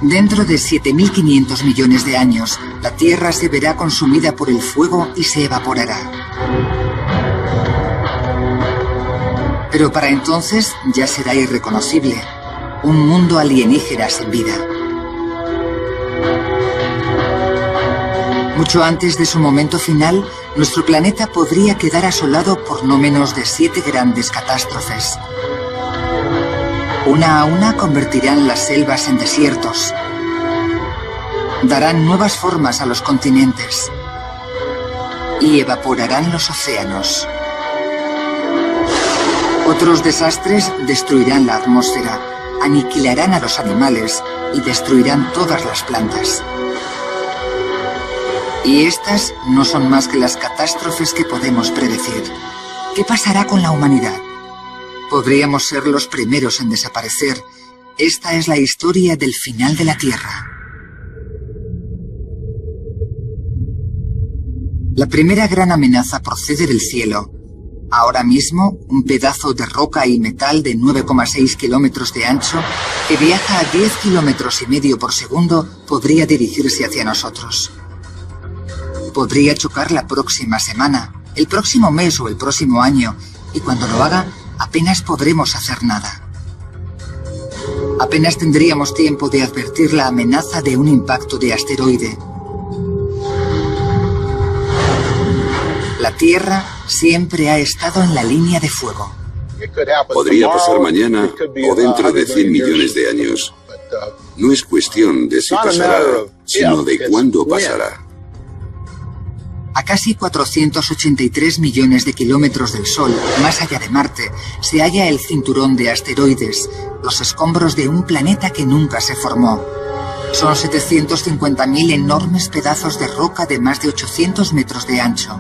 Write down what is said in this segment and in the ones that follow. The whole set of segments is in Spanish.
Dentro de 7.500 millones de años, la Tierra se verá consumida por el fuego y se evaporará. Pero para entonces ya será irreconocible. Un mundo alienígena sin vida. Mucho antes de su momento final, nuestro planeta podría quedar asolado por no menos de 7 grandes catástrofes. Una a una convertirán las selvas en desiertos. Darán nuevas formas a los continentes. Y evaporarán los océanos. Otros desastres destruirán la atmósfera, aniquilarán a los animales y destruirán todas las plantas. Y estas no son más que las catástrofes que podemos predecir. ¿Qué pasará con la humanidad? Podríamos ser los primeros en desaparecer. Esta es la historia del final de la Tierra. La primera gran amenaza procede del cielo. Ahora mismo, un pedazo de roca y metal de 9,6 kilómetros de ancho, que viaja a 10 kilómetros y medio por segundo, podría dirigirse hacia nosotros. Podría chocar la próxima semana, el próximo mes o el próximo año, y cuando lo haga, apenas podremos hacer nada. Apenas tendríamos tiempo de advertir la amenaza de un impacto de asteroide. La Tierra siempre ha estado en la línea de fuego. Podría pasar mañana o dentro de 100 millones de años. No es cuestión de si pasará, sino de cuándo pasará. A casi 483 millones de kilómetros del Sol, más allá de Marte, se halla el cinturón de asteroides, los escombros de un planeta que nunca se formó. Son 750.000 enormes pedazos de roca de más de 800 metros de ancho.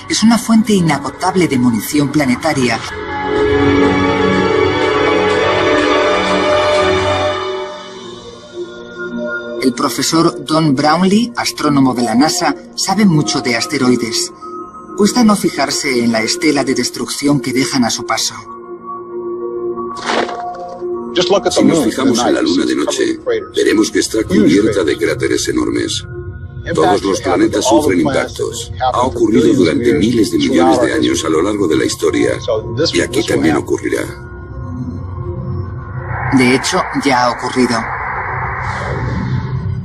Es una fuente inagotable de munición planetaria. El profesor Don Brownlee, astrónomo de la NASA, sabe mucho de asteroides. Cuesta no fijarse en la estela de destrucción que dejan a su paso. Si nos fijamos en la Luna de noche, veremos que está cubierta de cráteres enormes. Todos los planetas sufren impactos. Ha ocurrido durante miles de millones de años a lo largo de la historia, y aquí también ocurrirá. De hecho, ya ha ocurrido.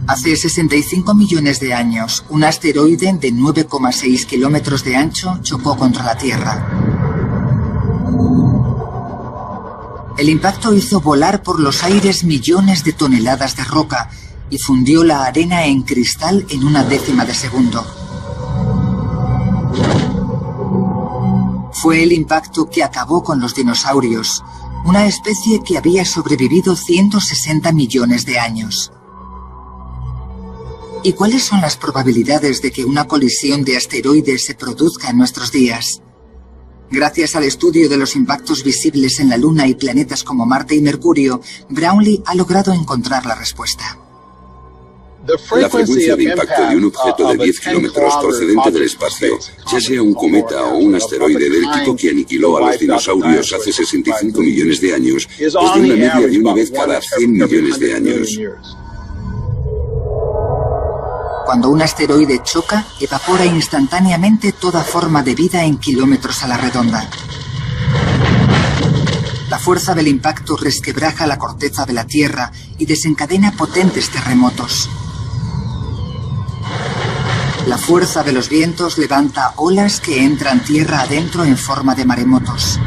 Hace 65 millones de años, un asteroide de 9,6 kilómetros de ancho chocó contra la Tierra. El impacto hizo volar por los aires millones de toneladas de roca y fundió la arena en cristal en una décima de segundo. Fue el impacto que acabó con los dinosaurios, una especie que había sobrevivido 160 millones de años. ¿Y cuáles son las probabilidades de que una colisión de asteroides se produzca en nuestros días? Gracias al estudio de los impactos visibles en la Luna y planetas como Marte y Mercurio, Brownlee ha logrado encontrar la respuesta. La frecuencia de impacto de un objeto de 10 kilómetros procedente del espacio, ya sea un cometa o un asteroide del tipo que aniquiló a los dinosaurios hace 65 millones de años, es de una media de una vez cada 100 millones de años. Cuando un asteroide choca, evapora instantáneamente toda forma de vida en kilómetros a la redonda. La fuerza del impacto resquebraja la corteza de la Tierra y desencadena potentes terremotos. La fuerza de los vientos levanta olas que entran tierra adentro en forma de maremotos.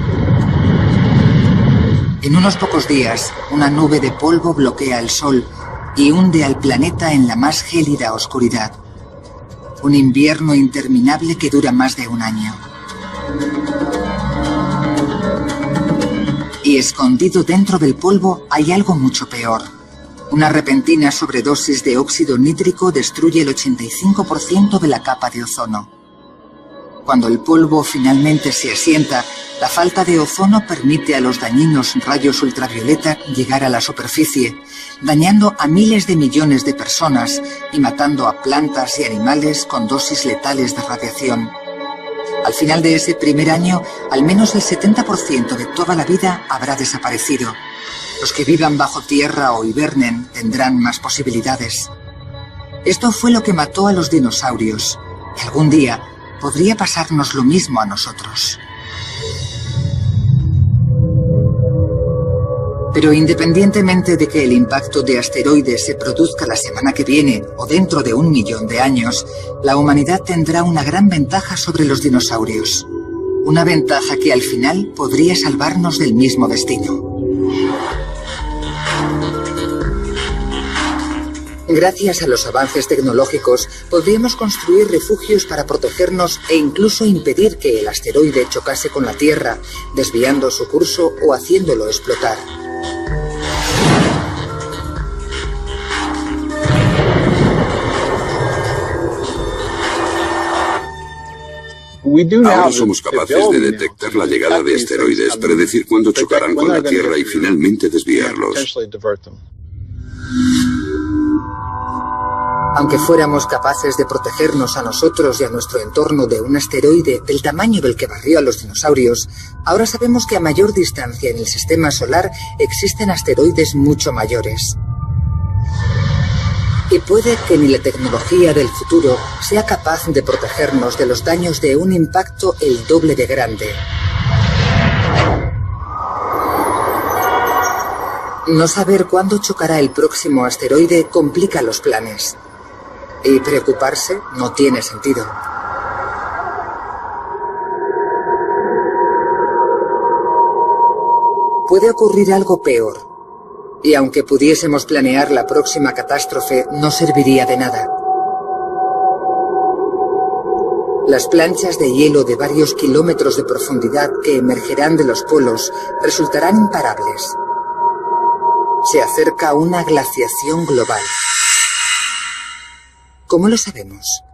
En unos pocos días, una nube de polvo bloquea el Sol y hunde al planeta en la más gélida oscuridad. Un invierno interminable que dura más de un año. Y escondido dentro del polvo hay algo mucho peor. Una repentina sobredosis de óxido nítrico destruye el 85% de la capa de ozono. Cuando el polvo finalmente se asienta, la falta de ozono permite a los dañinos rayos ultravioleta llegar a la superficie, dañando a miles de millones de personas y matando a plantas y animales con dosis letales de radiación. Al final de ese primer año, al menos el 70% de toda la vida habrá desaparecido, Los que vivan bajo tierra o hibernen tendrán más posibilidades. Esto fue lo que mató a los dinosaurios, y algún día podría pasarnos lo mismo a nosotros. Pero independientemente de que el impacto de asteroides se produzca la semana que viene o dentro de 1 millón de años, la humanidad tendrá una gran ventaja sobre los dinosaurios. Una ventaja que al final podría salvarnos del mismo destino. Gracias a los avances tecnológicos, podríamos construir refugios para protegernos e incluso impedir que el asteroide chocase con la Tierra, desviando su curso o haciéndolo explotar. Ahora somos capaces de detectar la llegada de asteroides, predecir cuándo chocarán con la Tierra y finalmente desviarlos. Aunque fuéramos capaces de protegernos a nosotros y a nuestro entorno de un asteroide del tamaño del que barrió a los dinosaurios, ahora sabemos que a mayor distancia en el sistema solar existen asteroides mucho mayores. Y puede que ni la tecnología del futuro sea capaz de protegernos de los daños de un impacto el doble de grande. No saber cuándo chocará el próximo asteroide complica los planes. Y preocuparse no tiene sentido. Puede ocurrir algo peor. Y aunque pudiésemos planear la próxima catástrofe, no serviría de nada. Las planchas de hielo de varios kilómetros de profundidad que emergerán de los polos resultarán imparables. Se acerca una glaciación global. ¿Cómo lo sabemos?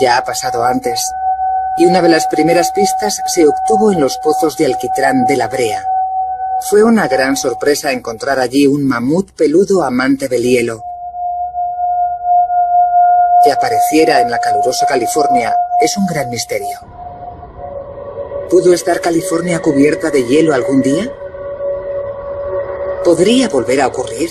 Ya ha pasado antes, y una de las primeras pistas se obtuvo en los pozos de alquitrán de La Brea. Fue una gran sorpresa encontrar allí un mamut peludo amante del hielo. Que apareciera en la calurosa California es un gran misterio. ¿Pudo estar California cubierta de hielo algún día? ¿Podría volver a ocurrir?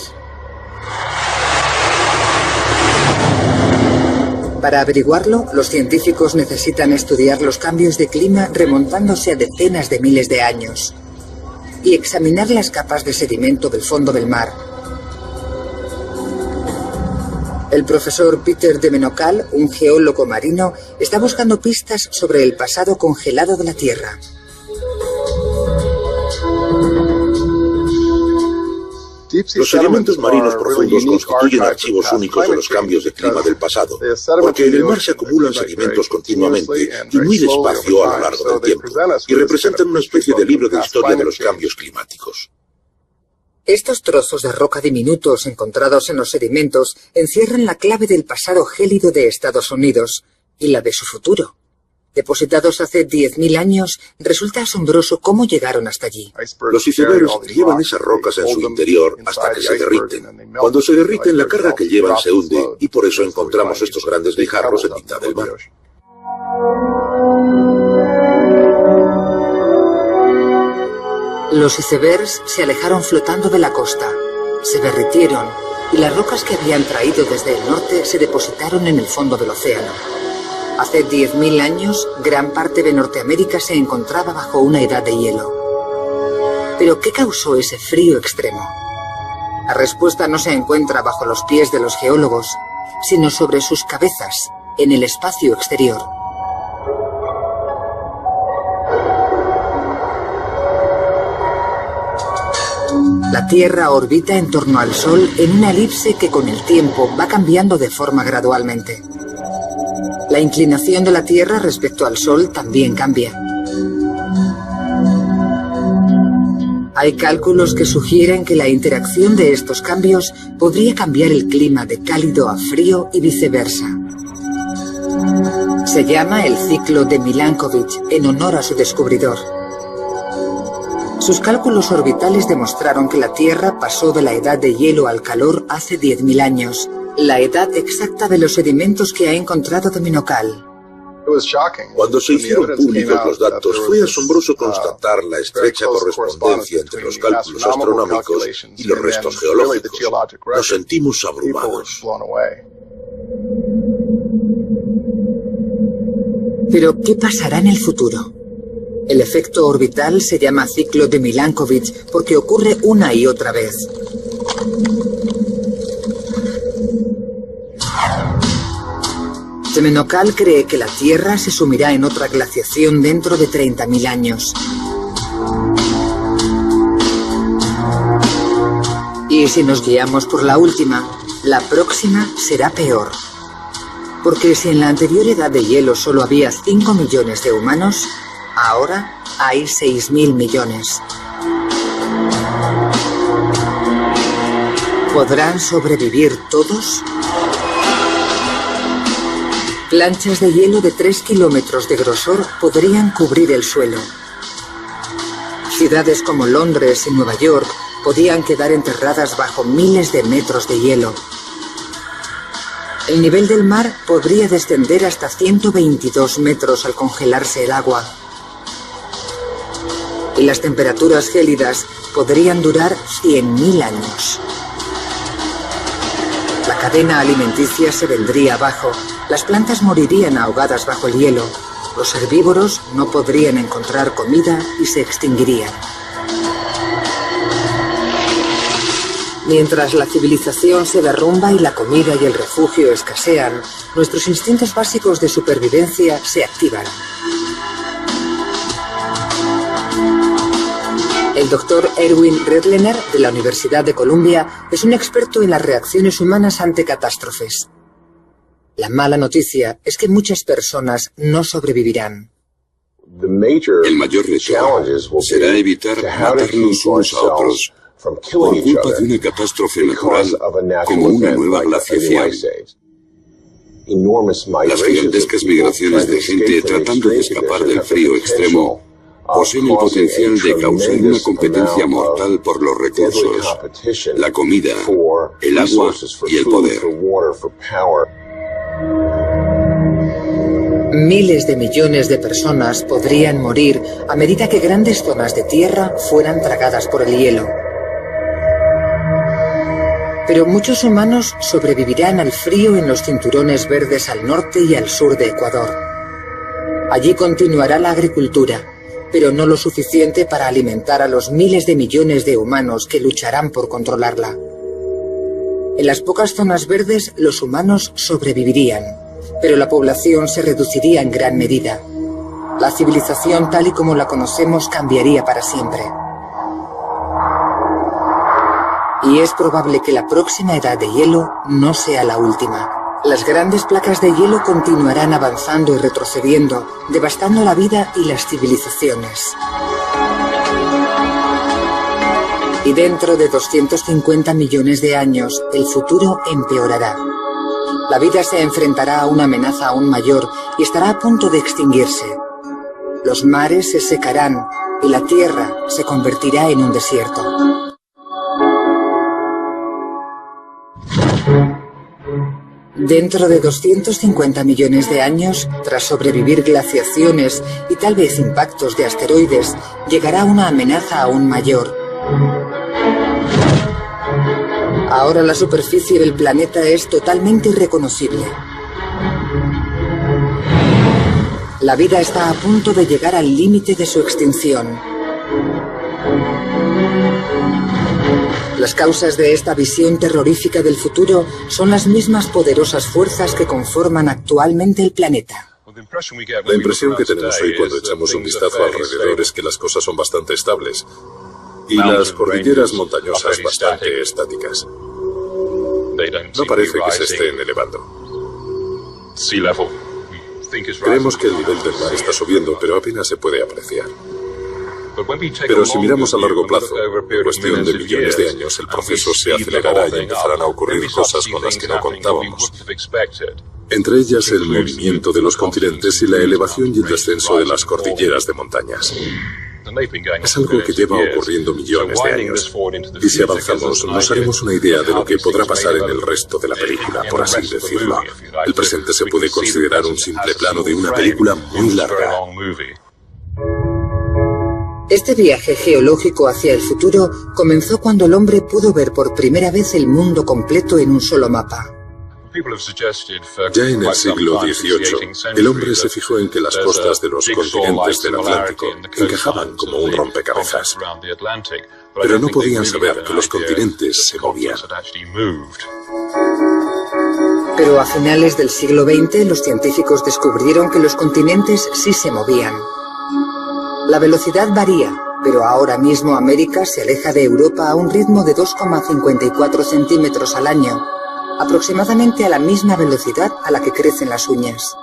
Para averiguarlo, los científicos necesitan estudiar los cambios de clima remontándose a decenas de miles de años y examinar las capas de sedimento del fondo del mar. El profesor Peter de Menocal, un geólogo marino, está buscando pistas sobre el pasado congelado de la Tierra. Los sedimentos marinos profundos constituyen archivos únicos de los cambios de clima del pasado, porque en el mar se acumulan sedimentos continuamente y muy despacio a lo largo del tiempo, y representan una especie de libro de historia de los cambios climáticos. Estos trozos de roca diminutos encontrados en los sedimentos encierran la clave del pasado gélido de Estados Unidos y la de su futuro. Depositados hace 10.000 años, resulta asombroso cómo llegaron hasta allí. Los icebergs llevan esas rocas en su interior hasta que se derriten. Cuando se derriten, la carga que llevan se hunde y por eso encontramos estos grandes guijarros en mitad del mar. Los icebergs se alejaron flotando de la costa, se derritieron y las rocas que habían traído desde el norte se depositaron en el fondo del océano. Hace 10.000 años, gran parte de Norteamérica se encontraba bajo una edad de hielo. ¿Pero qué causó ese frío extremo? La respuesta no se encuentra bajo los pies de los geólogos, sino sobre sus cabezas, en el espacio exterior. La Tierra orbita en torno al Sol en una elipse que con el tiempo va cambiando de forma gradualmente. La inclinación de la Tierra respecto al Sol también cambia. Hay cálculos que sugieren que la interacción de estos cambios podría cambiar el clima de cálido a frío y viceversa. Se llama el ciclo de Milankovitch en honor a su descubridor. Sus cálculos orbitales demostraron que la Tierra pasó de la edad de hielo al calor hace 10.000 años, la edad exacta de los sedimentos que ha encontrado de Menocal. Cuando se hicieron públicos los datos, fue asombroso constatar la estrecha correspondencia entre los cálculos astronómicos y los restos geológicos. Nos sentimos abrumados. Pero, ¿qué pasará en el futuro? El efecto orbital se llama ciclo de Milankovitch porque ocurre una y otra vez. Semenocal cree que la Tierra se sumirá en otra glaciación dentro de 30.000 años. Y si nos guiamos por la última, la próxima será peor. Porque si en la anterior edad de hielo solo había 5 millones de humanos, ahora hay 6.000 millones. ¿Podrán sobrevivir todos? Planchas de hielo de 3 kilómetros de grosor podrían cubrir el suelo. Ciudades como Londres y Nueva York podían quedar enterradas bajo miles de metros de hielo. El nivel del mar podría descender hasta 122 metros al congelarse el agua. Y las temperaturas gélidas podrían durar 100.000 años. La cadena alimenticia se vendría abajo, las plantas morirían ahogadas bajo el hielo, los herbívoros no podrían encontrar comida y se extinguirían. Mientras la civilización se derrumba y la comida y el refugio escasean, nuestros instintos básicos de supervivencia se activan. El doctor Erwin Redlener, de la Universidad de Columbia, es un experto en las reacciones humanas ante catástrofes. La mala noticia es que muchas personas no sobrevivirán. El mayor reto será evitar matarnos unos a otros por culpa de una catástrofe natural como una nueva glaciación. Las gigantescas migraciones de gente tratando de escapar del frío extremo poseen el potencial de causar una competencia mortal por los recursos, la comida, el agua y el poder. Miles de millones de personas podrían morir a medida que grandes zonas de tierra fueran tragadas por el hielo. Pero muchos humanos sobrevivirán al frío en los cinturones verdes al norte y al sur de Ecuador. Allí continuará la agricultura, pero no lo suficiente para alimentar a los miles de millones de humanos que lucharán por controlarla. En las pocas zonas verdes, los humanos sobrevivirían, pero la población se reduciría en gran medida. La civilización tal y como la conocemos cambiaría para siempre. Y es probable que la próxima edad de hielo no sea la última. Las grandes placas de hielo continuarán avanzando y retrocediendo, devastando la vida y las civilizaciones. Y dentro de 250 millones de años, el futuro empeorará. La vida se enfrentará a una amenaza aún mayor y estará a punto de extinguirse. Los mares se secarán y la tierra se convertirá en un desierto. Dentro de 250 millones de años, tras sobrevivir glaciaciones y tal vez impactos de asteroides, llegará una amenaza aún mayor. Ahora la superficie del planeta es totalmente irreconocible. La vida está a punto de llegar al límite de su extinción. Las causas de esta visión terrorífica del futuro son las mismas poderosas fuerzas que conforman actualmente el planeta. La impresión que tenemos hoy cuando echamos un vistazo alrededor es que las cosas son bastante estables y las cordilleras montañosas bastante estáticas. No parece que se estén elevando. Creemos que el nivel del mar está subiendo, pero apenas se puede apreciar. Pero si miramos a largo plazo, en cuestión de millones de años, el proceso se acelerará y empezarán a ocurrir cosas con las que no contábamos. Entre ellas el movimiento de los continentes y la elevación y el descenso de las cordilleras de montañas. Es algo que lleva ocurriendo millones de años. Y si avanzamos, nos haremos una idea de lo que podrá pasar en el resto de la película, por así decirlo. El presente se puede considerar un simple plano de una película muy larga. Este viaje geológico hacia el futuro comenzó cuando el hombre pudo ver por primera vez el mundo completo en un solo mapa. Ya en el siglo XVIII, el hombre se fijó en que las costas de los continentes del Atlántico encajaban como un rompecabezas, pero no podían saber que los continentes se movían. Pero a finales del siglo XX, los científicos descubrieron que los continentes sí se movían. La velocidad varía, pero ahora mismo América se aleja de Europa a un ritmo de 2,54 centímetros al año, aproximadamente a la misma velocidad a la que crecen las uñas.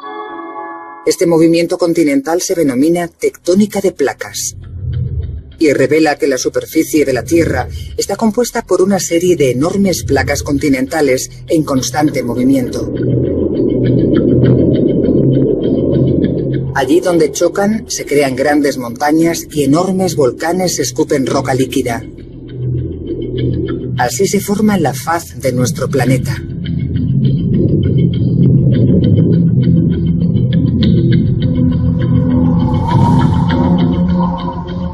Este movimiento continental se denomina tectónica de placas y revela que la superficie de la Tierra está compuesta por una serie de enormes placas continentales en constante movimiento. Allí donde chocan, se crean grandes montañas y enormes volcanes escupen roca líquida. Así se forma la faz de nuestro planeta.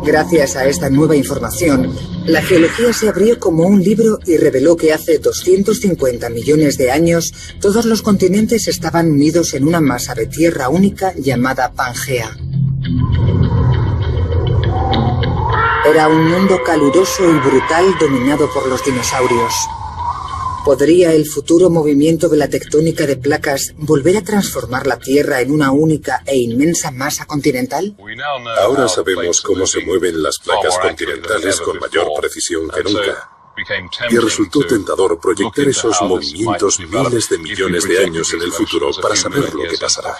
Gracias a esta nueva información, la geología se abrió como un libro y reveló que hace 250 millones de años todos los continentes estaban unidos en una masa de tierra única llamada Pangea. Era un mundo caluroso y brutal dominado por los dinosaurios. ¿Podría el futuro movimiento de la tectónica de placas volver a transformar la Tierra en una única e inmensa masa continental? Ahora sabemos cómo se mueven las placas continentales con mayor precisión que nunca. Y resultó tentador proyectar esos movimientos miles de millones de años en el futuro para saber lo que pasará.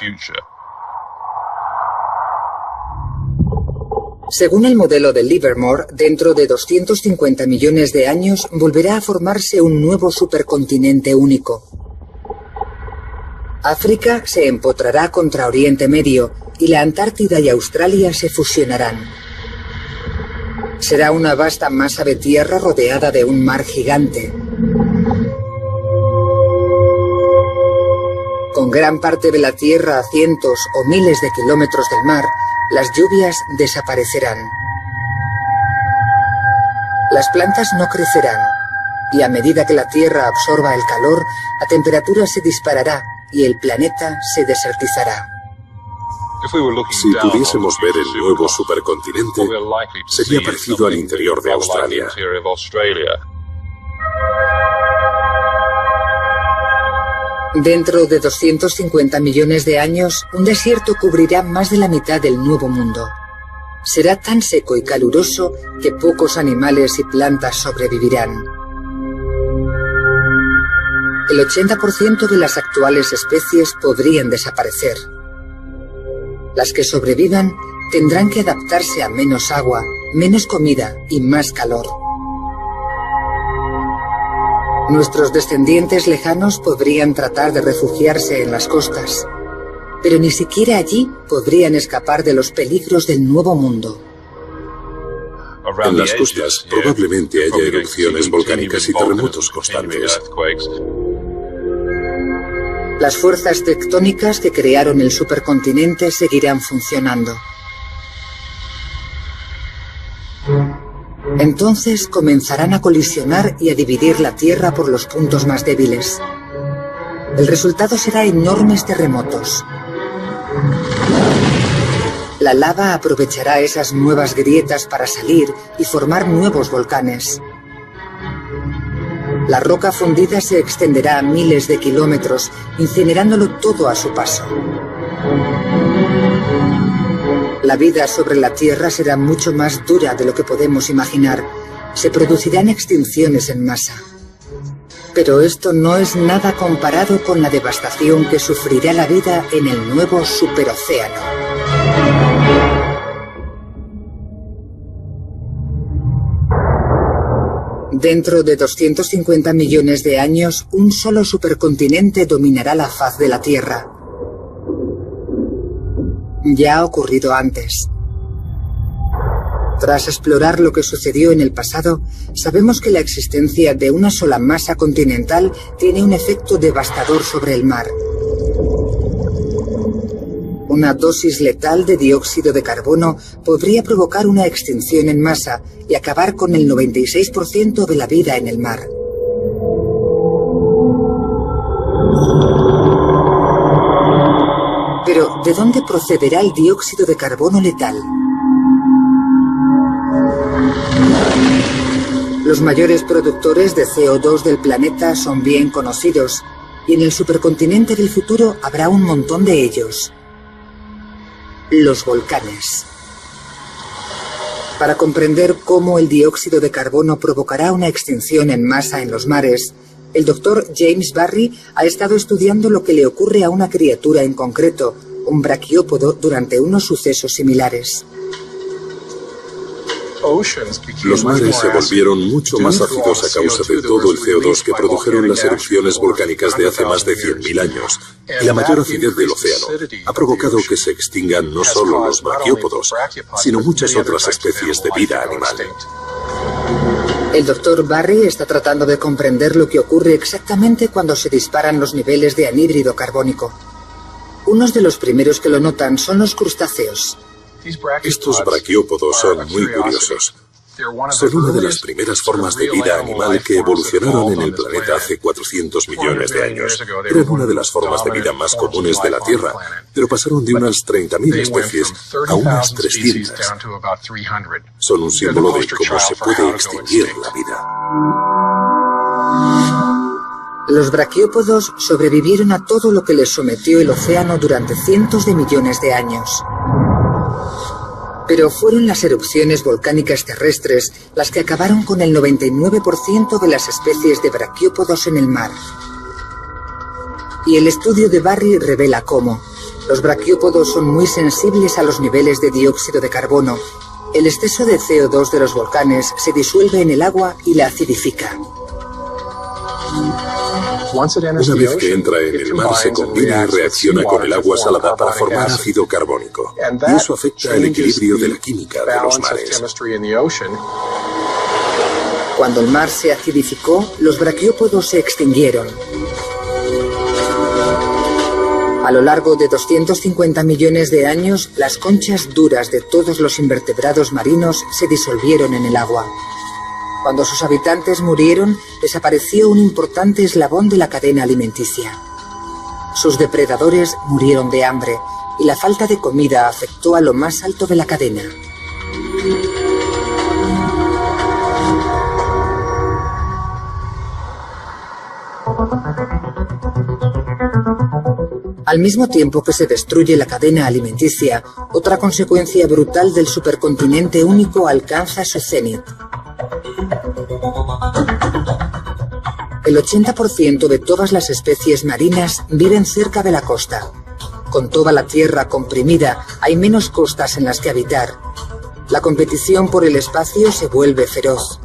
Según el modelo de Livermore, dentro de 250 millones de años volverá a formarse un nuevo supercontinente único. África se empotrará contra Oriente Medio y la Antártida y Australia se fusionarán. Será una vasta masa de tierra rodeada de un mar gigante. Con gran parte de la Tierra a cientos o miles de kilómetros del mar, las lluvias desaparecerán. Las plantas no crecerán, y a medida que la Tierra absorba el calor, la temperatura se disparará y el planeta se desertizará. Si pudiésemos ver el nuevo supercontinente, sería parecido al interior de Australia. Dentro de 250 millones de años, un desierto cubrirá más de la mitad del Nuevo Mundo. Será tan seco y caluroso que pocos animales y plantas sobrevivirán. El 80% de las actuales especies podrían desaparecer. Las que sobrevivan tendrán que adaptarse a menos agua, menos comida y más calor. Nuestros descendientes lejanos podrían tratar de refugiarse en las costas, pero ni siquiera allí podrían escapar de los peligros del Nuevo Mundo. En las costas probablemente haya erupciones volcánicas y terremotos constantes. Las fuerzas tectónicas que crearon el supercontinente seguirán funcionando. Entonces comenzarán a colisionar y a dividir la Tierra por los puntos más débiles. El resultado será enormes terremotos. La lava aprovechará esas nuevas grietas para salir y formar nuevos volcanes. La roca fundida se extenderá a miles de kilómetros, incinerándolo todo a su paso. La vida sobre la Tierra será mucho más dura de lo que podemos imaginar. Se producirán extinciones en masa. Pero esto no es nada comparado con la devastación que sufrirá la vida en el nuevo superocéano. Dentro de 250 millones de años, un solo supercontinente dominará la faz de la Tierra. Ya ha ocurrido antes. Tras explorar lo que sucedió en el pasado, sabemos que la existencia de una sola masa continental tiene un efecto devastador sobre el mar. Una dosis letal de dióxido de carbono podría provocar una extinción en masa y acabar con el 96% de la vida en el mar. Pero, ¿de dónde procederá el dióxido de carbono letal? Los mayores productores de CO2 del planeta son bien conocidos, y en el supercontinente del futuro habrá un montón de ellos. Los volcanes. Para comprender cómo el dióxido de carbono provocará una extinción en masa en los mares, el doctor James Barry ha estado estudiando lo que le ocurre a una criatura en concreto, un braquiópodo, durante unos sucesos similares. Los mares se volvieron mucho más ácidos a causa de todo el CO2 que produjeron las erupciones volcánicas de hace más de 100.000 años. Y la mayor acidez del océano ha provocado que se extingan no solo los braquiópodos, sino muchas otras especies de vida animal. El doctor Barry está tratando de comprender lo que ocurre exactamente cuando se disparan los niveles de anhídrido carbónico. Unos de los primeros que lo notan son los crustáceos. Estos braquiópodos son muy curiosos. Son una de las primeras formas de vida animal que evolucionaron en el planeta hace 400 millones de años. Eran una de las formas de vida más comunes de la Tierra, pero pasaron de unas 30.000 especies a unas 300. Son un símbolo de cómo se puede extinguir la vida. Los braquiópodos sobrevivieron a todo lo que les sometió el océano durante cientos de millones de años. Pero fueron las erupciones volcánicas terrestres las que acabaron con el 99% de las especies de braquiópodos en el mar. Y el estudio de Barry revela cómo los braquiópodos son muy sensibles a los niveles de dióxido de carbono. El exceso de CO2 de los volcanes se disuelve en el agua y la acidifica. Una vez que entra en el mar, se combina y reacciona con el agua salada para formar ácido carbónico. Y eso afecta el equilibrio de la química de los mares. Cuando el mar se acidificó, los braquiópodos se extinguieron. A lo largo de 250 millones de años, las conchas duras de todos los invertebrados marinos se disolvieron en el agua. Cuando sus habitantes murieron, desapareció un importante eslabón de la cadena alimenticia. Sus depredadores murieron de hambre y la falta de comida afectó a lo más alto de la cadena. Al mismo tiempo que se destruye la cadena alimenticia, otra consecuencia brutal del supercontinente único alcanza su cenit. El 80% de todas las especies marinas viven cerca de la costa. Con toda la tierra comprimida, hay menos costas en las que habitar. La competición por el espacio se vuelve feroz.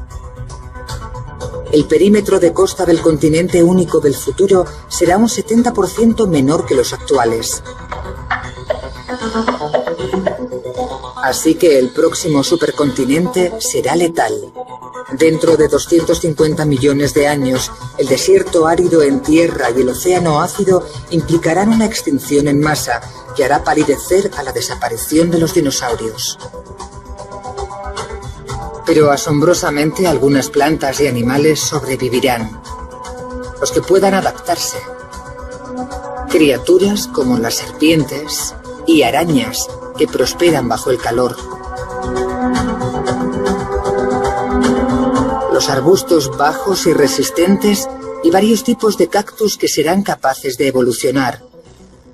El perímetro de costa del continente único del futuro será un 70% menor que los actuales. Así que el próximo supercontinente será letal. Dentro de 250 millones de años, el desierto árido en tierra y el océano ácido implicarán una extinción en masa que hará palidecer a la desaparición de los dinosaurios. Pero asombrosamente algunas plantas y animales sobrevivirán. Los que puedan adaptarse. Criaturas como las serpientes y arañas que prosperan bajo el calor. Los arbustos bajos y resistentes y varios tipos de cactus que serán capaces de evolucionar.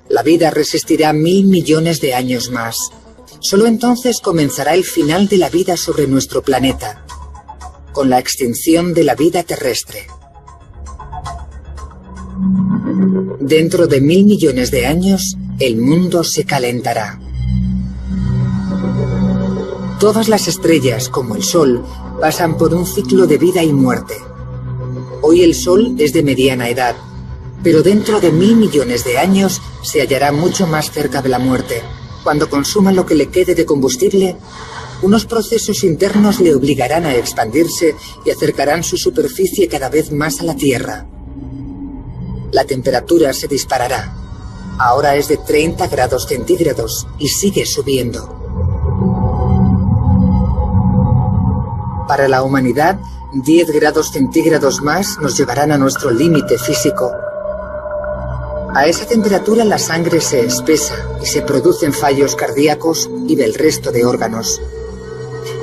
La vida resistirá 1.000 millones de años más. Solo entonces comenzará el final de la vida sobre nuestro planeta, con la extinción de la vida terrestre. Dentro de 1.000 millones de años, el mundo se calentará. Todas las estrellas, como el Sol, pasan por un ciclo de vida y muerte. Hoy el Sol es de mediana edad, pero dentro de 1.000 millones de años se hallará mucho más cerca de la muerte. Cuando consuma lo que le quede de combustible, Unos procesos internos le obligarán a expandirse y acercarán su superficie cada vez más a la Tierra. La temperatura se disparará. Ahora es de 30 grados centígrados y sigue subiendo. Para la humanidad, 10 grados centígrados más nos llevarán a nuestro límite físico. A esa temperatura la sangre se espesa y se producen fallos cardíacos y del resto de órganos.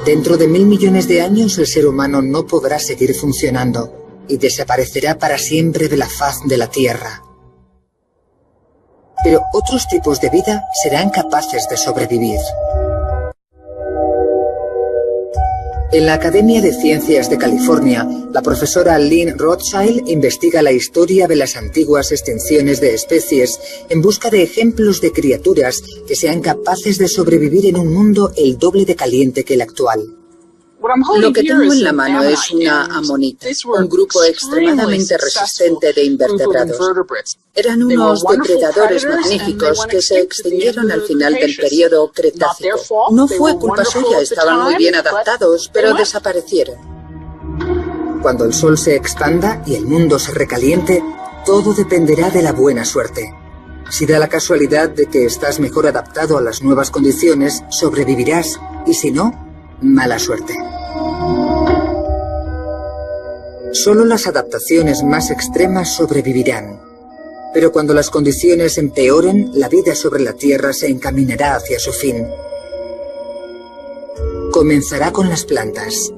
Dentro de 1000 millones de años el ser humano no podrá seguir funcionando y desaparecerá para siempre de la faz de la Tierra. Pero otros tipos de vida serán capaces de sobrevivir. En la Academia de Ciencias de California, la profesora Lynn Rothschild investiga la historia de las antiguas extinciones de especies en busca de ejemplos de criaturas que sean capaces de sobrevivir en un mundo el doble de caliente que el actual. Lo que tengo en la mano es una amonita, un grupo extremadamente resistente de invertebrados. Eran unos depredadores magníficos que se extinguieron al final del periodo Cretácico. No fue culpa suya, estaban muy bien adaptados, pero desaparecieron. Cuando el sol se expanda y el mundo se recaliente, todo dependerá de la buena suerte. Si da la casualidad de que estás mejor adaptado a las nuevas condiciones, sobrevivirás, y si no, mala suerte. Solo las adaptaciones más extremas sobrevivirán. Pero cuando las condiciones empeoren, la vida sobre la Tierra se encaminará hacia su fin. Comenzará con las plantas.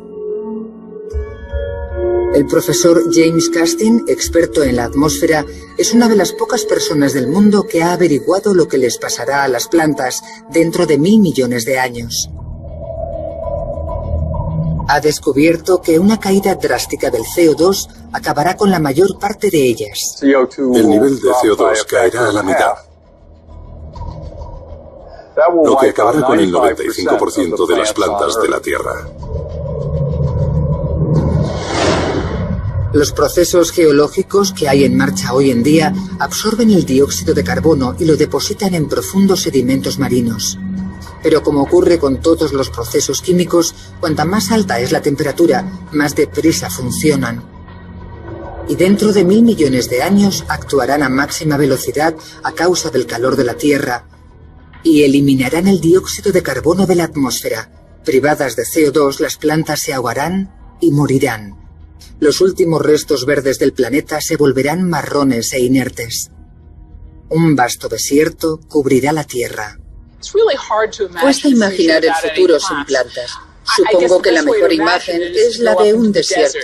El profesor James Castin, experto en la atmósfera, es una de las pocas personas del mundo que ha averiguado lo que les pasará a las plantas dentro de 1000 millones de años. Ha descubierto que una caída drástica del CO2 acabará con la mayor parte de ellas. El nivel de CO2 caerá a la mitad, lo que acabará con el 95% de las plantas de la Tierra. Los procesos geológicos que hay en marcha hoy en día absorben el dióxido de carbono y lo depositan en profundos sedimentos marinos. Pero como ocurre con todos los procesos químicos, cuanta más alta es la temperatura, más deprisa funcionan. Y dentro de 1000 millones de años actuarán a máxima velocidad a causa del calor de la Tierra y eliminarán el dióxido de carbono de la atmósfera. Privadas de CO2, las plantas se ahogarán y morirán. Los últimos restos verdes del planeta se volverán marrones e inertes. Un vasto desierto cubrirá la Tierra. Cuesta imaginar el futuro sin plantas. Supongo que la mejor imagen es la de un desierto.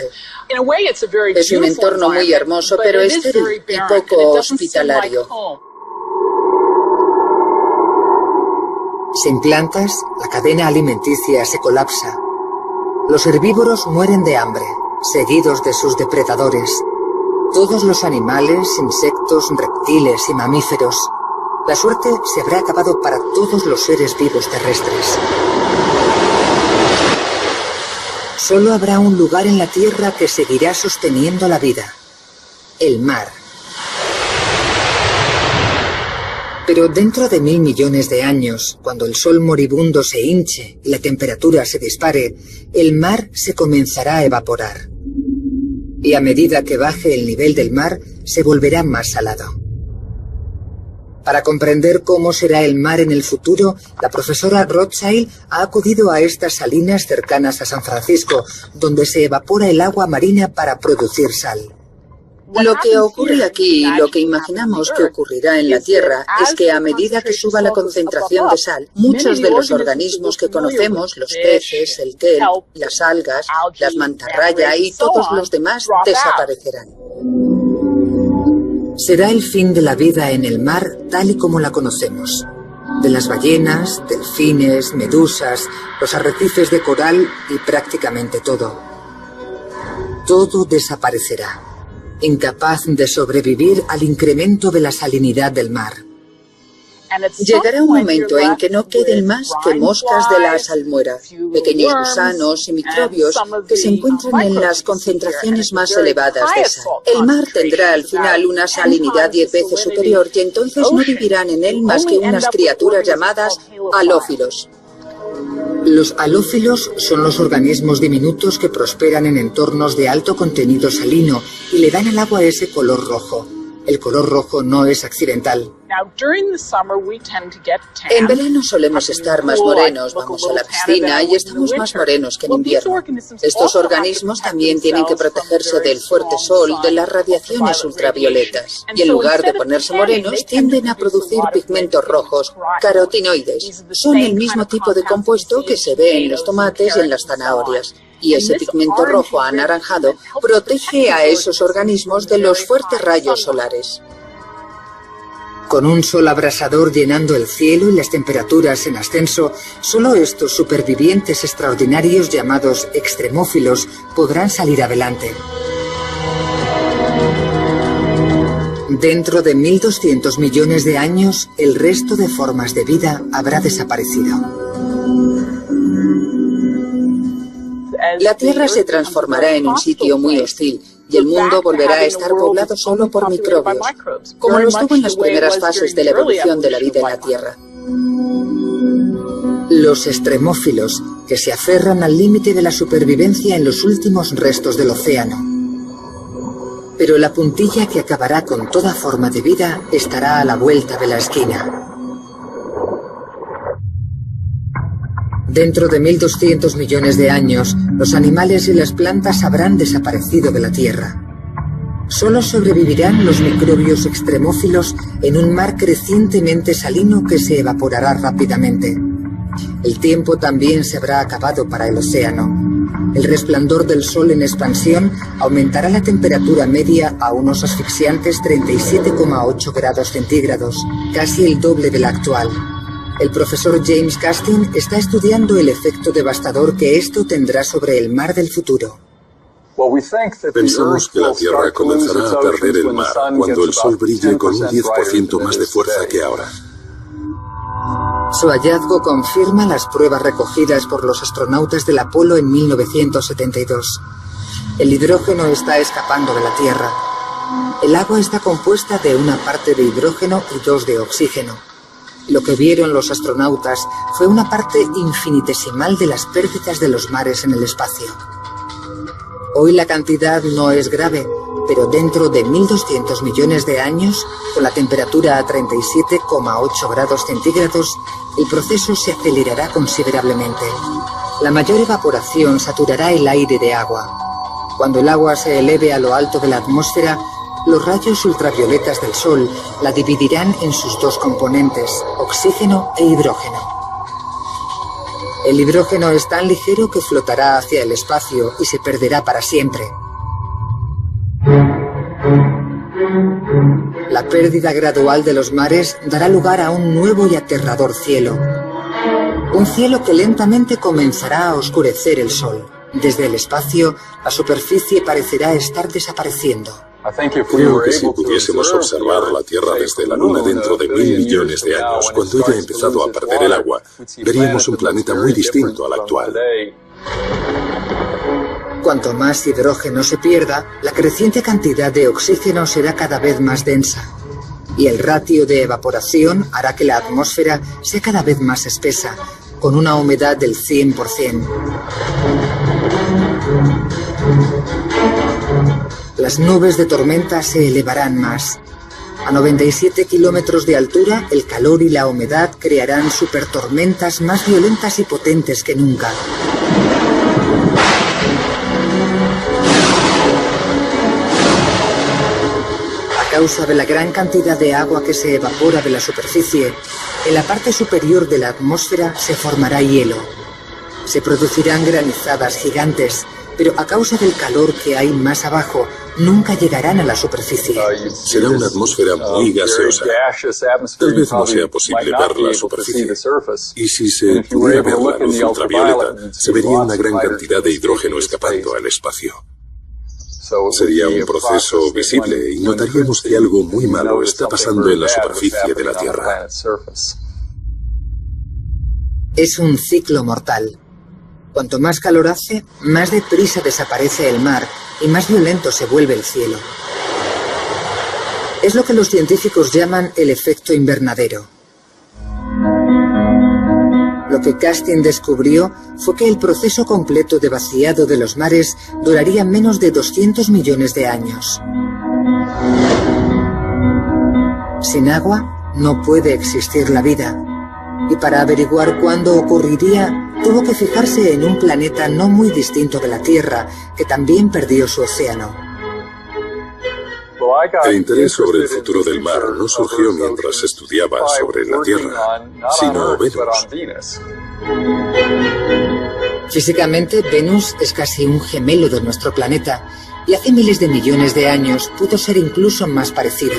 Es un entorno muy hermoso, pero estéril y poco hospitalario. Sin plantas, la cadena alimenticia se colapsa. Los herbívoros mueren de hambre, seguidos de sus depredadores. Todos los animales, insectos, reptiles y mamíferos. La suerte se habrá acabado para todos los seres vivos terrestres. Solo habrá un lugar en la Tierra que seguirá sosteniendo la vida: el mar. Pero dentro de 1000 millones de años, cuando el sol moribundo se hinche y la temperatura se dispare, el mar se comenzará a evaporar. Y a medida que baje el nivel del mar, se volverá más salado. Para comprender cómo será el mar en el futuro, la profesora Rothschild ha acudido a estas salinas cercanas a San Francisco, donde se evapora el agua marina para producir sal. Lo que ocurre aquí y lo que imaginamos que ocurrirá en la Tierra es que a medida que suba la concentración de sal, muchos de los organismos que conocemos, los peces, el kelp, las algas, las mantarraya y todos los demás desaparecerán. Será el fin de la vida en el mar tal y como la conocemos. De las ballenas, delfines, medusas, los arrecifes de coral y prácticamente todo. Todo desaparecerá, incapaz de sobrevivir al incremento de la salinidad del mar. Llegará un momento en que no queden más que moscas de la salmuera, pequeños gusanos y microbios que se encuentran en las concentraciones más elevadas de sal. El mar tendrá al final una salinidad 10 veces superior y entonces no vivirán en él más que unas criaturas llamadas halófilos. Los halófilos son los organismos diminutos que prosperan en entornos de alto contenido salino y le dan al agua ese color rojo. El color rojo no es accidental. En verano solemos estar más morenos, vamos a la piscina y estamos más morenos que en invierno. Estos organismos también tienen que protegerse del fuerte sol, de las radiaciones ultravioletas. Y en lugar de ponerse morenos, tienden a producir pigmentos rojos, carotinoides. Son el mismo tipo de compuesto que se ve en los tomates y en las zanahorias. Y ese pigmento rojo anaranjado protege a esos organismos de los fuertes rayos solares. Con un sol abrasador llenando el cielo y las temperaturas en ascenso, solo estos supervivientes extraordinarios llamados extremófilos podrán salir adelante. Dentro de 1.200 millones de años, el resto de formas de vida habrá desaparecido. La Tierra se transformará en un sitio muy hostil y el mundo volverá a estar poblado solo por microbios, como lo estuvo en las primeras fases de la evolución de la vida en la Tierra. Los extremófilos, que se aferran al límite de la supervivencia en los últimos restos del océano. Pero la puntilla que acabará con toda forma de vida estará a la vuelta de la esquina. Dentro de 1.200 millones de años, los animales y las plantas habrán desaparecido de la Tierra. Solo sobrevivirán los microbios extremófilos en un mar crecientemente salino que se evaporará rápidamente. El tiempo también se habrá acabado para el océano. El resplandor del sol en expansión aumentará la temperatura media a unos asfixiantes 37,8 grados centígrados, casi el doble de la actual. El profesor James Castin está estudiando el efecto devastador que esto tendrá sobre el mar del futuro. Pensamos que la Tierra comenzará a perder el mar cuando el Sol brille con un 10% más de fuerza que ahora. Su hallazgo confirma las pruebas recogidas por los astronautas del Apolo en 1972. El hidrógeno está escapando de la Tierra. El agua está compuesta de una parte de hidrógeno y 2 de oxígeno. Lo que vieron los astronautas fue una parte infinitesimal de las pérdidas de los mares en el espacio. Hoy la cantidad no es grave, pero dentro de 1.200 millones de años, con la temperatura a 37,8 grados centígrados, el proceso se acelerará considerablemente. La mayor evaporación saturará el aire de agua. Cuando el agua se eleve a lo alto de la atmósfera, los rayos ultravioletas del Sol la dividirán en sus 2 componentes, oxígeno e hidrógeno. El hidrógeno es tan ligero que flotará hacia el espacio y se perderá para siempre. La pérdida gradual de los mares dará lugar a un nuevo y aterrador cielo. Un cielo que lentamente comenzará a oscurecer el Sol. Desde el espacio, la superficie parecerá estar desapareciendo. Creo que si pudiésemos observar la Tierra desde la Luna dentro de 1.000 millones de años, cuando haya empezado a perder el agua, veríamos un planeta muy distinto al actual. Cuanto más hidrógeno se pierda, la creciente cantidad de oxígeno será cada vez más densa. Y el ratio de evaporación hará que la atmósfera sea cada vez más espesa, con una humedad del 100%. Las nubes de tormenta se elevarán más. A 97 kilómetros de altura, el calor y la humedad crearán supertormentas más violentas y potentes que nunca. A causa de la gran cantidad de agua que se evapora de la superficie, en la parte superior de la atmósfera se formará hielo. Se producirán granizadas gigantes, pero a causa del calor que hay más abajo, nunca llegarán a la superficie. Será una atmósfera muy gaseosa. Tal vez no sea posible ver la superficie. Y si se pudiera ver la luz ultravioleta, se vería una gran cantidad de hidrógeno escapando al espacio. Sería un proceso visible y notaríamos que algo muy malo está pasando en la superficie de la Tierra. Es un ciclo mortal. Cuanto más calor hace, más deprisa desaparece el mar y más violento se vuelve el cielo. Es lo que los científicos llaman el efecto invernadero. Lo Lo que Castin descubrió fue que el proceso completo de vaciado de los mares duraría menos de 200 millones de años. Sin agua no puede existir la vida, y para averiguar cuándo ocurriría, tuvo que fijarse en un planeta no muy distinto de la Tierra, que también perdió su océano. El interés sobre el futuro del mar no surgió mientras estudiaba sobre la Tierra, sino Venus. Físicamente, Venus es casi un gemelo de nuestro planeta, y hace miles de millones de años pudo ser incluso más parecido.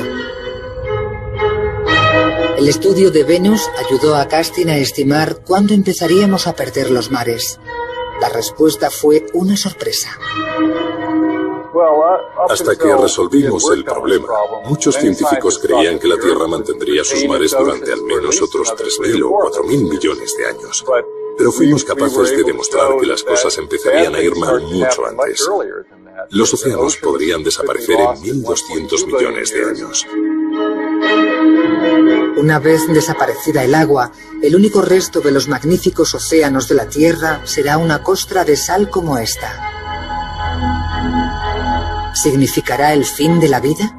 El estudio de Venus ayudó a Castin a estimar cuándo empezaríamos a perder los mares. La respuesta fue una sorpresa. Hasta que resolvimos el problema, muchos científicos creían que la Tierra mantendría sus mares durante al menos otros 3.000 o 4.000 millones de años. Pero fuimos capaces de demostrar que las cosas empezarían a ir mal mucho antes. Los océanos podrían desaparecer en 1.200 millones de años. Una vez desaparecida el agua, el único resto de los magníficos océanos de la Tierra será una costra de sal como esta. ¿Significará el fin de la vida?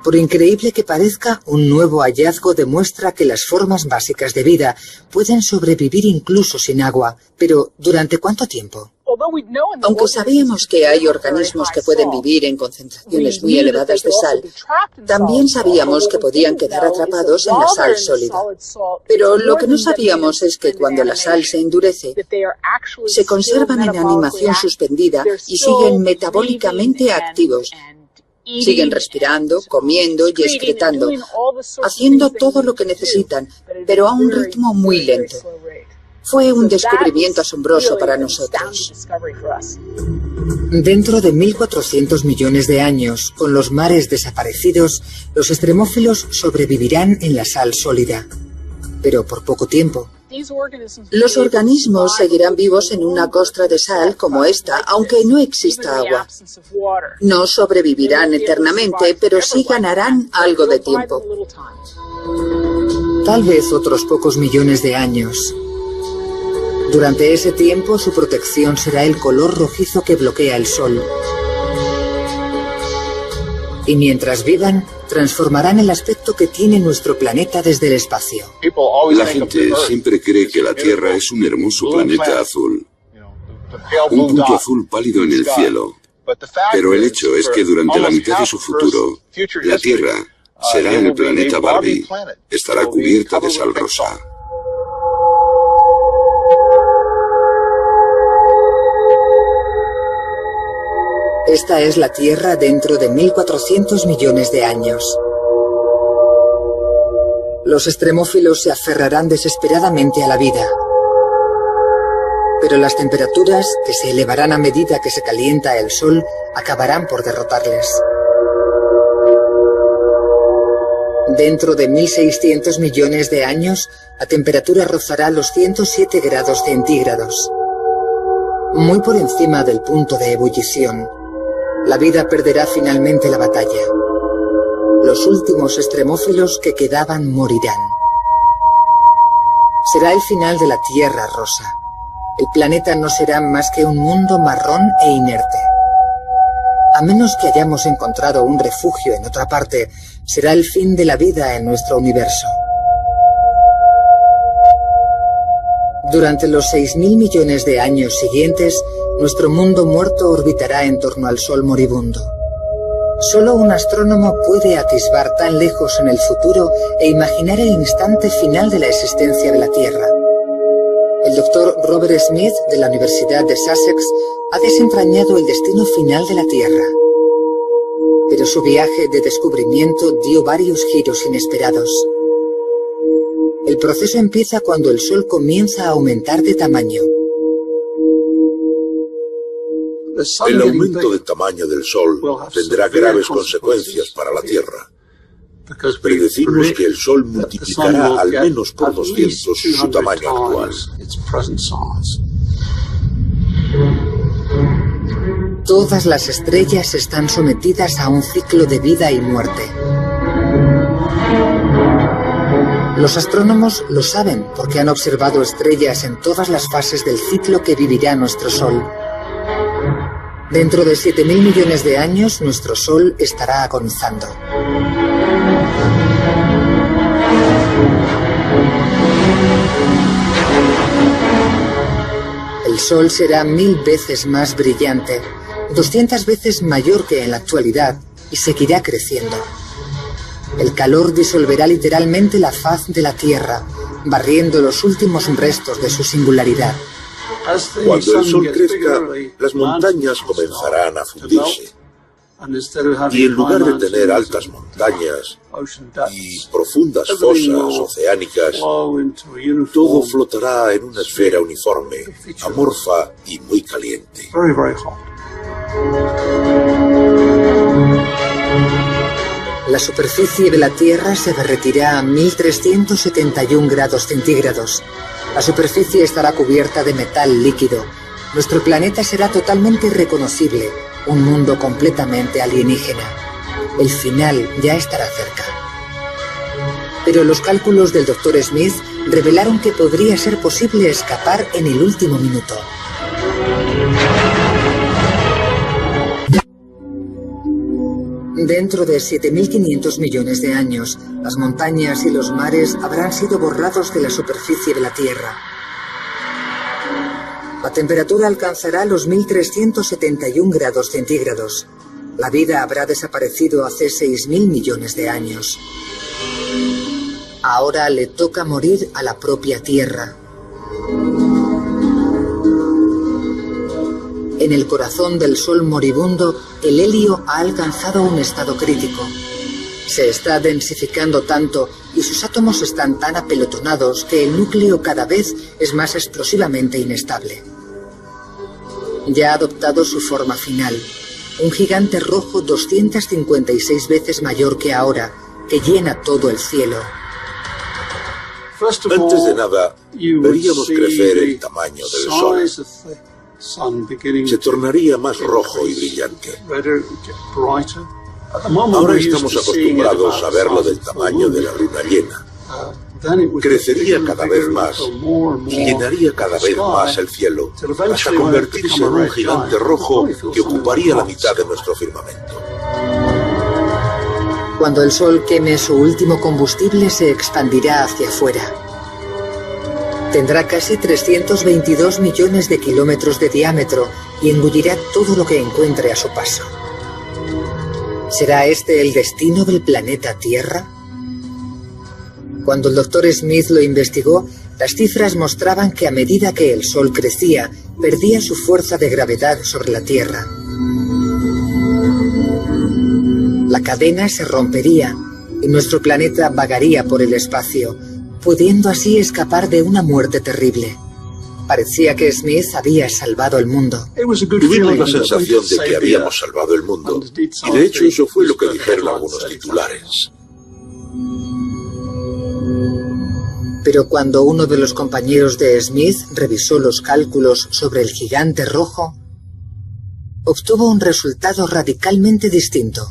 Por increíble que parezca, un nuevo hallazgo demuestra que las formas básicas de vida pueden sobrevivir incluso sin agua, pero ¿durante cuánto tiempo? Aunque sabíamos que hay organismos que pueden vivir en concentraciones muy elevadas de sal, también sabíamos que podían quedar atrapados en la sal sólida. Pero lo que no sabíamos es que cuando la sal se endurece, se conservan en animación suspendida y siguen metabólicamente activos. Siguen respirando, comiendo y excretando, haciendo todo lo que necesitan, pero a un ritmo muy lento. Fue un descubrimiento asombroso para nosotros. Dentro de 1.400 millones de años, con los mares desaparecidos, los extremófilos sobrevivirán en la sal sólida, pero por poco tiempo. Los organismos seguirán vivos en una costra de sal como esta, aunque no exista agua. No sobrevivirán eternamente, pero sí ganarán algo de tiempo. Tal vez otros pocos millones de años. Durante ese tiempo, su protección será el color rojizo que bloquea el sol. Y mientras vivan, transformarán el aspecto que tiene nuestro planeta desde el espacio. La gente siempre cree que la Tierra es un hermoso planeta azul. Un punto azul pálido en el cielo. Pero el hecho es que durante la mitad de su futuro, la Tierra será el planeta Barbie. Estará cubierta de sal rosa. Esta es la Tierra dentro de 1.400 millones de años. Los extremófilos se aferrarán desesperadamente a la vida. Pero las temperaturas, que se elevarán a medida que se calienta el sol, acabarán por derrotarles. Dentro de 1.600 millones de años, la temperatura rozará los 107 grados centígrados. Muy por encima del punto de ebullición. La vida perderá finalmente la batalla. Los últimos extremófilos que quedaban morirán. Será el final de la Tierra rosa. El planeta no será más que un mundo marrón e inerte. A menos que hayamos encontrado un refugio en otra parte, será el fin de la vida en nuestro universo. Durante los 6.000 millones de años siguientes, nuestro mundo muerto orbitará en torno al Sol moribundo. Solo un astrónomo puede atisbar tan lejos en el futuro e imaginar el instante final de la existencia de la Tierra. El doctor Robert Smith, de la Universidad de Sussex, ha desentrañado el destino final de la Tierra. Pero su viaje de descubrimiento dio varios giros inesperados. El proceso empieza cuando el Sol comienza a aumentar de tamaño. El aumento del tamaño del Sol tendrá graves consecuencias para la Tierra. Predecimos que el Sol multiplicará al menos por 200 su tamaño actual. Todas las estrellas están sometidas a un ciclo de vida y muerte. Los astrónomos lo saben porque han observado estrellas en todas las fases del ciclo que vivirá nuestro Sol. Dentro de 7.000 millones de años, nuestro Sol estará agonizando. El Sol será 1000 veces más brillante, 200 veces mayor que en la actualidad, y seguirá creciendo. El calor disolverá literalmente la faz de la Tierra, barriendo los últimos restos de su singularidad. Cuando el Sol crezca, las montañas comenzarán a fundirse. Y en lugar de tener altas montañas y profundas fosas oceánicas, todo flotará en una esfera uniforme, amorfa y muy caliente. La superficie de la Tierra se derretirá a 1371 grados centígrados. La superficie estará cubierta de metal líquido. Nuestro planeta será totalmente irreconocible, un mundo completamente alienígena. El final ya estará cerca. Pero los cálculos del Dr. Smith revelaron que podría ser posible escapar en el último minuto. Dentro de 7.500 millones de años, las montañas y los mares habrán sido borrados de la superficie de la Tierra. La temperatura alcanzará los 1371 grados centígrados. La vida habrá desaparecido hace 6.000 millones de años. Ahora le toca morir a la propia Tierra. En el corazón del Sol moribundo, el helio ha alcanzado un estado crítico. Se está densificando tanto y sus átomos están tan apelotonados que el núcleo cada vez es más explosivamente inestable. Ya ha adoptado su forma final, un gigante rojo 256 veces mayor que ahora, que llena todo el cielo. Antes de nada, veríamos crecer el tamaño del Sol. Se tornaría más rojo y brillante. Ahora estamos acostumbrados a verlo del tamaño de la luna llena. Crecería cada vez más y llenaría cada vez más el cielo, hasta convertirse en un gigante rojo que ocuparía la mitad de nuestro firmamento. Cuando el Sol queme su último combustible, se expandirá hacia afuera. Tendrá casi 322 millones de kilómetros de diámetro y engullirá todo lo que encuentre a su paso. ¿Será este el destino del planeta Tierra? Cuando el Dr. Smith lo investigó, las cifras mostraban que a medida que el Sol crecía, perdía su fuerza de gravedad sobre la Tierra. La cadena se rompería y nuestro planeta vagaría por el espacio, pudiendo así escapar de una muerte terrible. Parecía que Smith había salvado el mundo. Tuvimos la sensación de que habíamos salvado el mundo, y de hecho eso fue lo que dijeron algunos titulares. Pero cuando uno de los compañeros de Smith revisó los cálculos sobre el gigante rojo, obtuvo un resultado radicalmente distinto.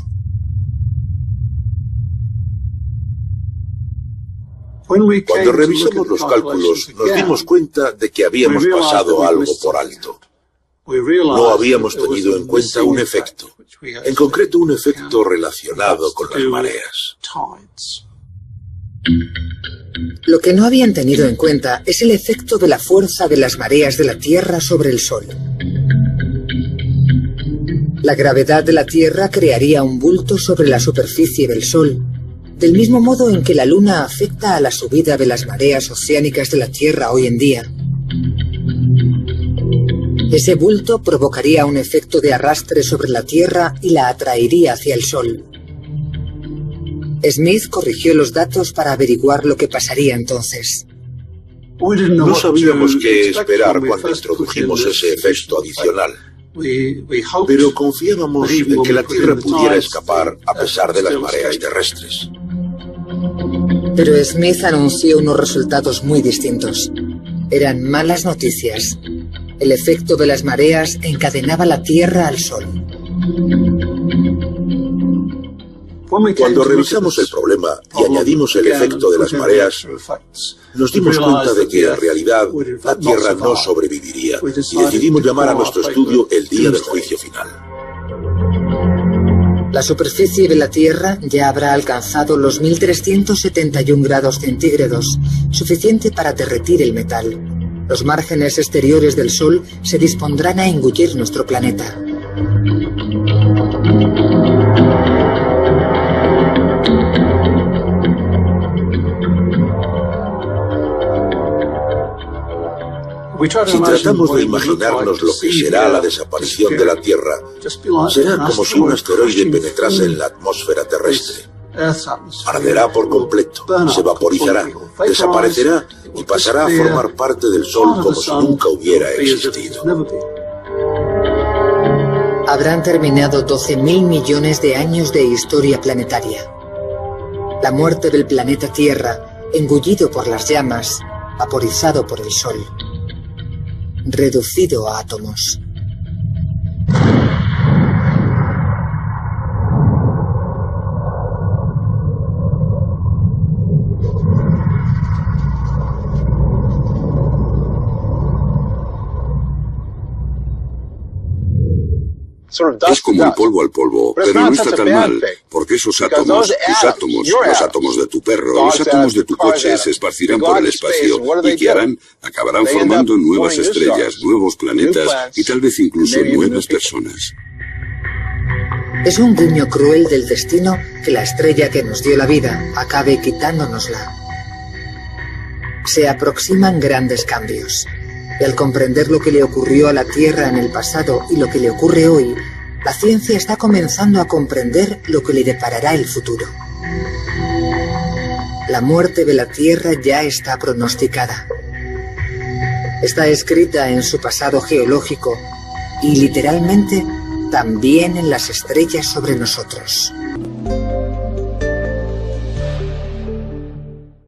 Cuando revisamos los cálculos, nos dimos cuenta de que habíamos pasado algo por alto. No habíamos tenido en cuenta un efecto, en concreto un efecto relacionado con las mareas. Lo que no habían tenido en cuenta es el efecto de la fuerza de las mareas de la Tierra sobre el Sol. La gravedad de la Tierra crearía un bulto sobre la superficie del Sol, del mismo modo en que la Luna afecta a la subida de las mareas oceánicas de la Tierra hoy en día. Ese bulto provocaría un efecto de arrastre sobre la Tierra y la atraería hacia el Sol. Smith corrigió los datos para averiguar lo que pasaría entonces. No sabíamos qué esperar cuando introdujimos ese efecto adicional, pero confiábamos en que la Tierra pudiera escapar a pesar de las mareas terrestres. Pero Smith anunció unos resultados muy distintos. Eran malas noticias. El efecto de las mareas encadenaba la Tierra al Sol. Cuando revisamos el problema y añadimos el efecto de las mareas, nos dimos cuenta de que en realidad la Tierra no sobreviviría y decidimos llamar a nuestro estudio el día del juicio final. La superficie de la Tierra ya habrá alcanzado los 1371 grados centígrados, suficiente para derretir el metal. Los márgenes exteriores del Sol se dispondrán a engullir nuestro planeta. Si tratamos de imaginarnos lo que será la desaparición de la Tierra, será como si un asteroide penetrase en la atmósfera terrestre. Arderá por completo, se vaporizará, desaparecerá y pasará a formar parte del Sol como si nunca hubiera existido. Habrán terminado 12.000 millones de años de historia planetaria. La muerte del planeta Tierra, engullido por las llamas, vaporizado por el Sol, reducido a átomos. Es como el polvo al polvo, pero no está tan mal, porque esos átomos, tus átomos, los átomos de tu perro, los átomos de tu coche se esparcirán por el espacio y ¿qué harán? Acabarán formando nuevas estrellas, nuevos planetas y tal vez incluso nuevas personas. Es un guiño cruel del destino que la estrella que nos dio la vida acabe quitándonosla. Se aproximan grandes cambios. Y al comprender lo que le ocurrió a la Tierra en el pasado y lo que le ocurre hoy, la ciencia está comenzando a comprender lo que le deparará el futuro. La muerte de la Tierra ya está pronosticada. Está escrita en su pasado geológico y literalmente también en las estrellas sobre nosotros.